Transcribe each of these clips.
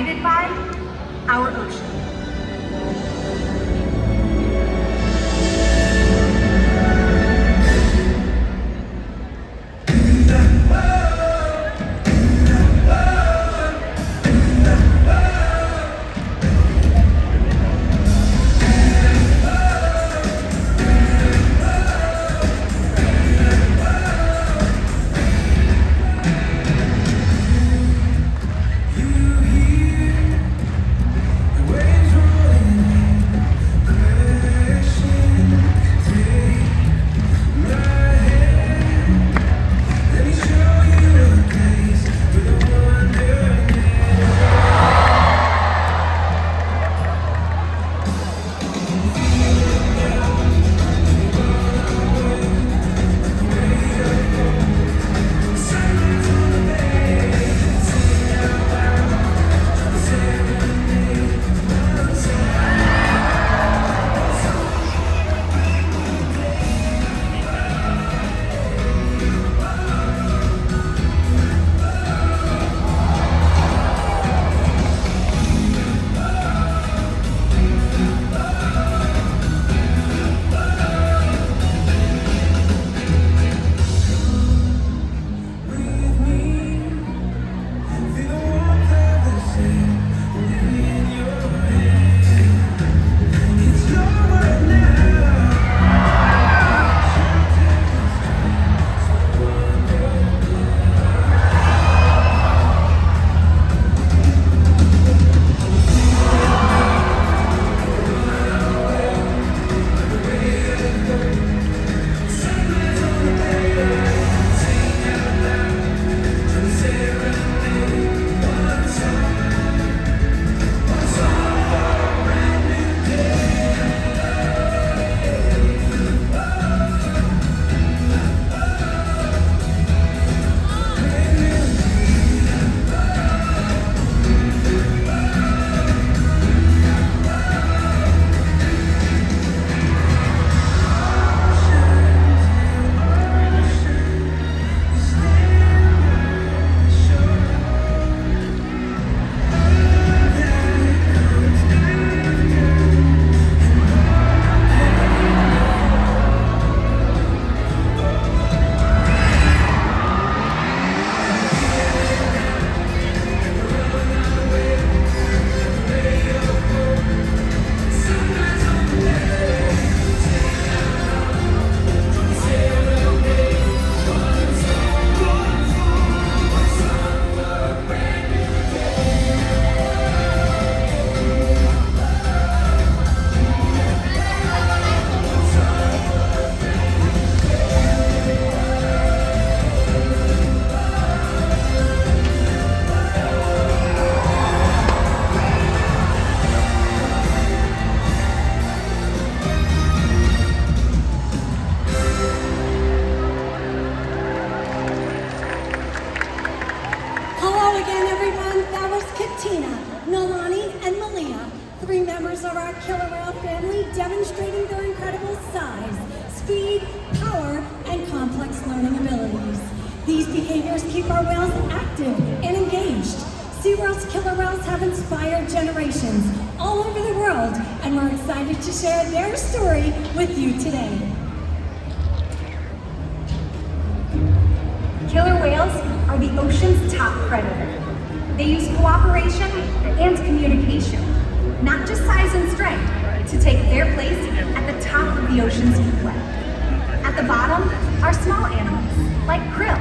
guided by our ocean. Demonstrating their incredible size, speed, power, and complex learning abilities. These behaviors keep our whales active and engaged. SeaWorld's killer whales have inspired generations all over the world, and we're excited to share their story with you today. Killer whales are the ocean's top predator. They use cooperation and communication, not just size and strength, to take their place at the top of the ocean's food web. At the bottom are small animals, like krill.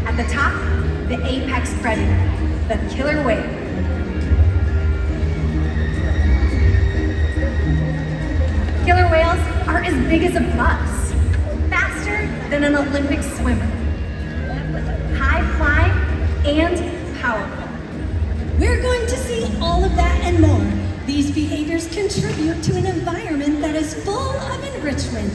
At the top, the apex predator, the killer whale. Killer whales are as big as a bus, faster than an Olympic swimmer, high flying and powerful. We're going to see all of that and more. These behaviors contribute to an environment that is full of enrichment.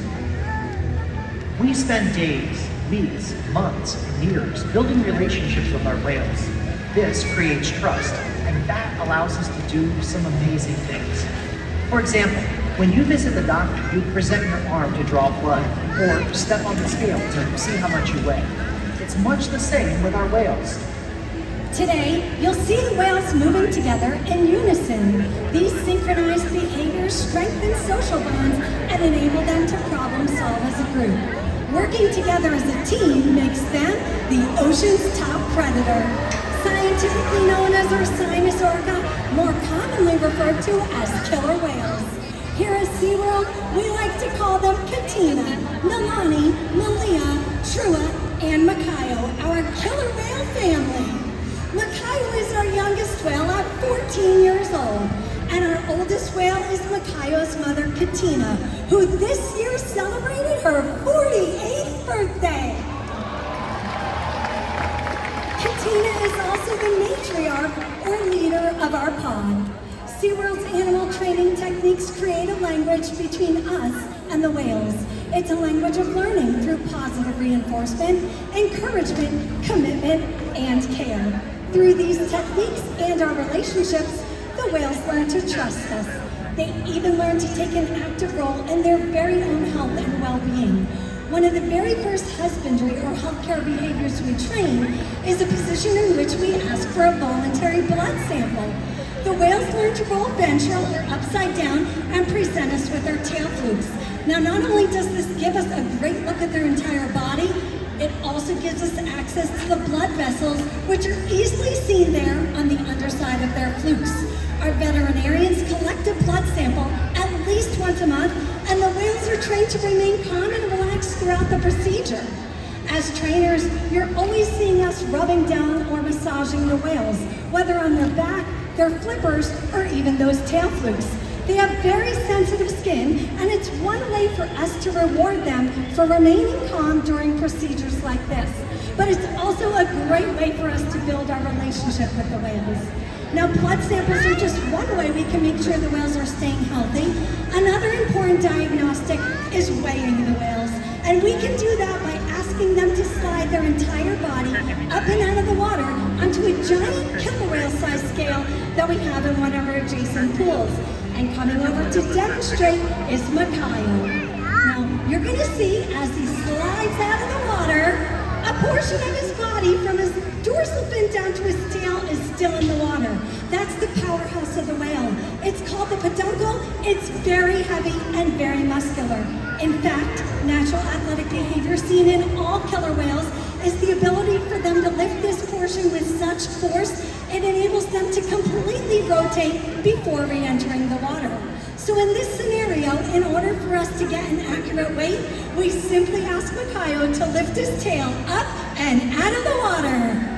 We spend days, weeks, months, and years building relationships with our whales. This creates trust, and that allows us to do some amazing things. For example, when you visit the doctor, you present your arm to draw blood, or step on the scale to see how much you weigh. It's much the same with our whales. Today, you'll see the whales moving together in unison. These synchronized behaviors strengthen social bonds and enable them to problem solve as a group. Working together as a team makes them the ocean's top predator. Scientifically known as Ursinus orca, more commonly referred to as killer whales. Here at SeaWorld, we like to call them Katina, Nalani, Malia, Trua, and Makayo, our killer whale family. Makayo is our youngest whale at 14 years old, and our oldest whale is Makayo's mother, Katina, who this year celebrated her 48th birthday. Katina is also the matriarch or leader of our pod. SeaWorld's animal training techniques create a language between us and the whales. It's a language of learning through positive reinforcement, encouragement, commitment, and care. Through these techniques and our relationships, the whales learn to trust us. They even learn to take an active role in their very own health and well-being. One of the very first husbandry or healthcare behaviors we train is a position in which we ask for a voluntary blood sample. The whales learn to roll ventral or upside down and present us with their tail flukes. Now, not only does this give us a great look at their entire body, it also gives us access to the blood vessels, which are easily seen there on the underside of their flukes. Our veterinarians collect a blood sample at least once a month, and the whales are trained to remain calm and relaxed throughout the procedure. As trainers, you're always seeing us rubbing down or massaging the whales, whether on their back, their flippers, or even those tail flukes. They have very sensitive skin, and it's one way for us to reward them for remaining calm during procedures like this. But it's also a great way for us to build our relationship with the whales. Now, blood samples are just one way we can make sure the whales are staying healthy. Another important diagnostic is weighing the whales, and we can do that by asking them to slide their entire body up and out of the water onto a giant killer whale-sized scale that we have in one of our adjacent pools. And coming over to demonstrate is Makayo. Now, you're going to see as he slides out of the water, a portion of his body from his dorsal fin down to his tail is still in the water. That's the powerhouse of the whale. It's called the peduncle. It's very heavy and very muscular. In fact, natural athletic behavior seen in all killer whales is the ability for them to lift this portion with such force, it enables them to completely rotate before re-entering the water. So in this scenario, in order for us to get an accurate weight, we simply ask Makayo to lift his tail up and out of the water.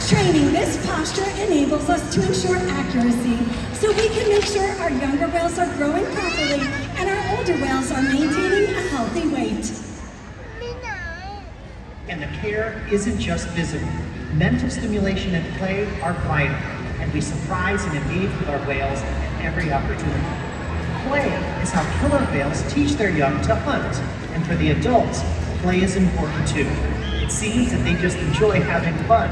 Training this posture enables us to ensure accuracy, so we can make sure our younger whales are growing properly and our older whales are maintaining a healthy weight. And the care isn't just physical. Mental stimulation and play are vital, and we surprise and engage with our whales at every opportunity. Play is how killer whales teach their young to hunt, and for the adults, play is important too. It seems that they just enjoy having fun.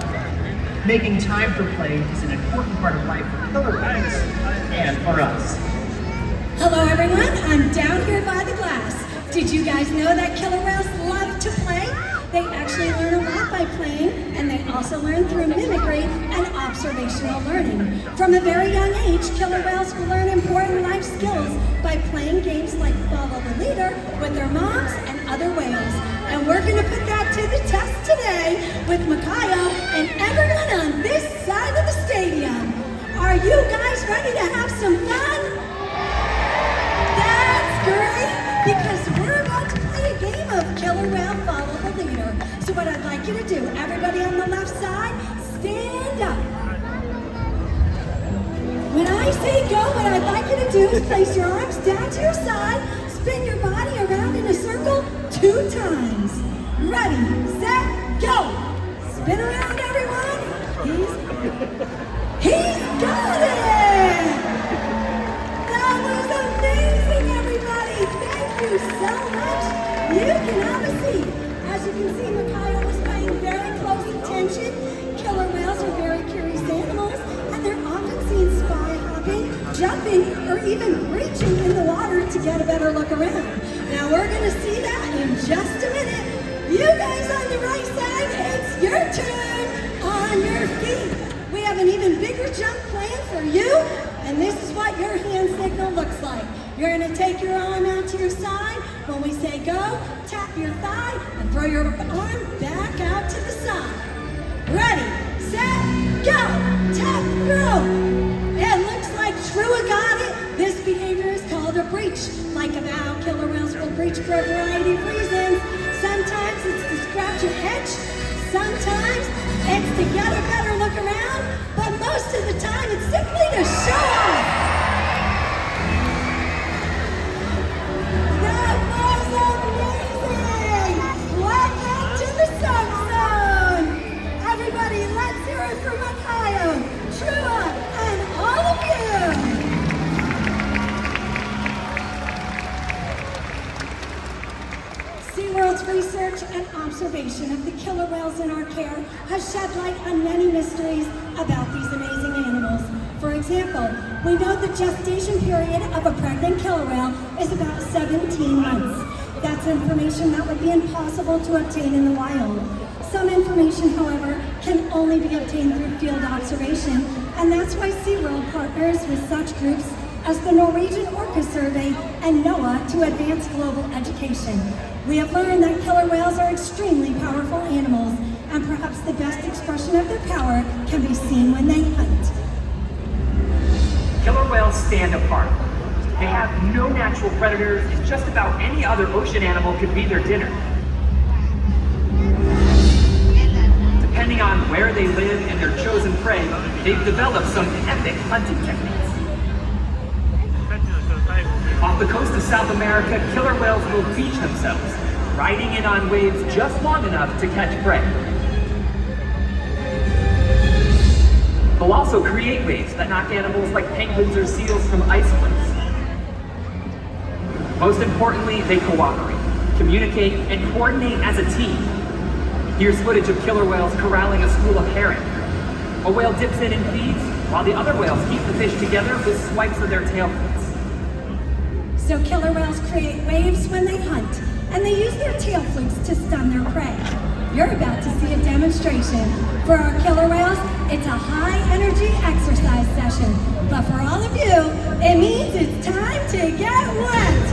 Making time for play is an important part of life for killer whales and for us. Hello everyone, I'm down here by the glass. Did you guys know that killer whales love to play? They actually learn a lot by playing, and they also learn through mimicry and observational learning. From a very young age, killer whales will learn important life skills by playing games like Follow the Leader with their moms and other whales. And we're going to put that to the test today with Makayo and everyone on this side of the stadium. Are you guys ready to have some fun? That's great, because we're about to play a game of killer whale Follow the Leader. So what I'd like you to do, everybody on the left side, stand up. When I say go, what I'd like you to do is place your arms down to your side, spin your body around in a circle 2 times. Ready, set, go. Spin around, everyone. He's got it. That was amazing, everybody. Thank you so much. You can have a seat. As you can see, Makayo was paying very close attention. Killer whales are very curious animals, and they're often seen spy hopping, jumping, or even reaching in the water to get a better look around. Now we're going to see that in just a minute. You guys on the right side, it's your turn. On your feet. We have an even bigger jump planned for you, and this is what your hand signal looks like. You're gonna take your arm out to your side. When we say go, tap your thigh and throw your arm back out to the side. Ready, set, go, tap, throw. It looks like Trua got it. This behavior is called a breach. Like a bow, killer whales will breach for a variety of reasons. Sometimes it's to scratch an itch. Sometimes it's to get a better look around. But most of the time it's simply to show off. That was amazing! Welcome to the Sun Zone! Everybody, let's hear it from Ohio, Trua, and all of you! SeaWorld's research and observation of the killer whales in our care has shed light on many mysteries about these amazing animals. For example, we know the gestation period of a pregnant killer whale is about 17 months. That's information that would be impossible to obtain in the wild. Some information, however, can only be obtained through field observation, and that's why SeaWorld partners with such groups as the Norwegian Orca Survey and NOAA to advance global education. We have learned that killer whales are extremely powerful animals, and perhaps the best expression of their power can be seen when they hunt. Killer whales stand apart. They have no natural predators, and just about any other ocean animal could be their dinner. Depending on where they live and their chosen prey, they've developed some epic hunting techniques. Off the coast of South America, killer whales will beach themselves, riding in on waves just long enough to catch prey. They'll also create waves that knock animals like penguins or seals from ice cliffs. Most importantly, they cooperate, communicate, and coordinate as a team. Here's footage of killer whales corralling a school of herring. A whale dips in and feeds, while the other whales keep the fish together with swipes of their tail flips. So killer whales create waves when they hunt, and they use their tail flukes to stun their prey. You're about to see a demonstration. For our killer whales, it's a high-energy exercise session. But for all of you, it means it's time to get wet!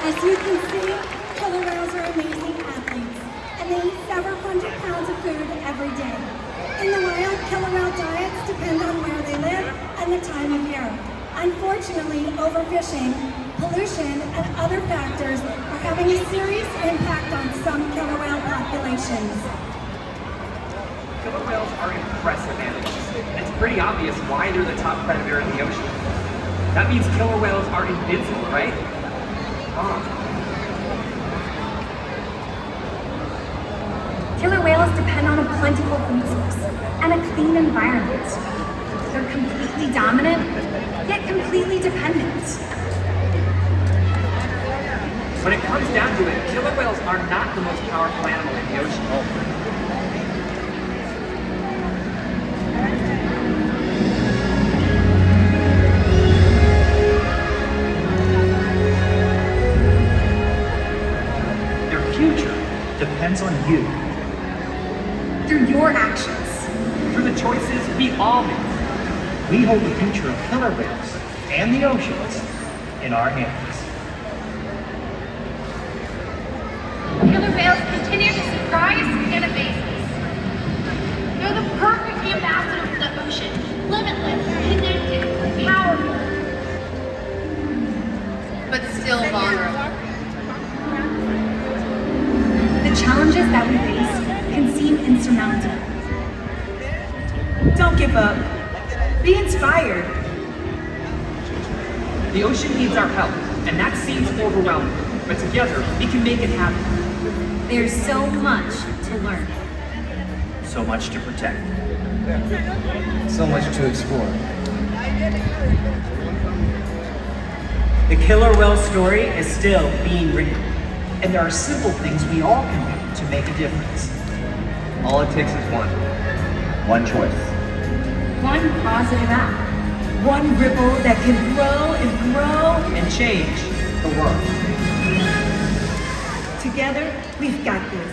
As you can see, killer whales are amazing athletes, and they eat several hundred pounds of food every day. In the wild, killer whale diets depend on where they live and the time of year. Unfortunately, overfishing, pollution, and other factors are having a serious impact on some killer whale populations. Killer whales are impressive animals. It's pretty obvious why they're the top predator in the ocean. That means killer whales are invincible, right? Killer whales depend on a plentiful food source and a clean environment. They're completely dominant, yet completely dependent. When it comes down to it, killer whales are not the most powerful animal in the ocean. Their future depends on you. Through your actions. Through the choices we all make. We hold the future of killer whales and the oceans in our hands. Killer whales continue to surprise and amaze us. They're the perfect ambassador for the ocean, limitless, connected, powerful, but still vulnerable. The challenges that we face can seem insurmountable. Don't give up. Be inspired. The ocean needs our help, and that seems overwhelming. But together, we can make it happen. There's so much to learn. So much to protect. So much to explore. The killer whale story is still being written. And there are simple things we all can do to make a difference. All it takes is one. One choice. One positive act. One ripple that can grow and grow. And change the world. Together, we've got this.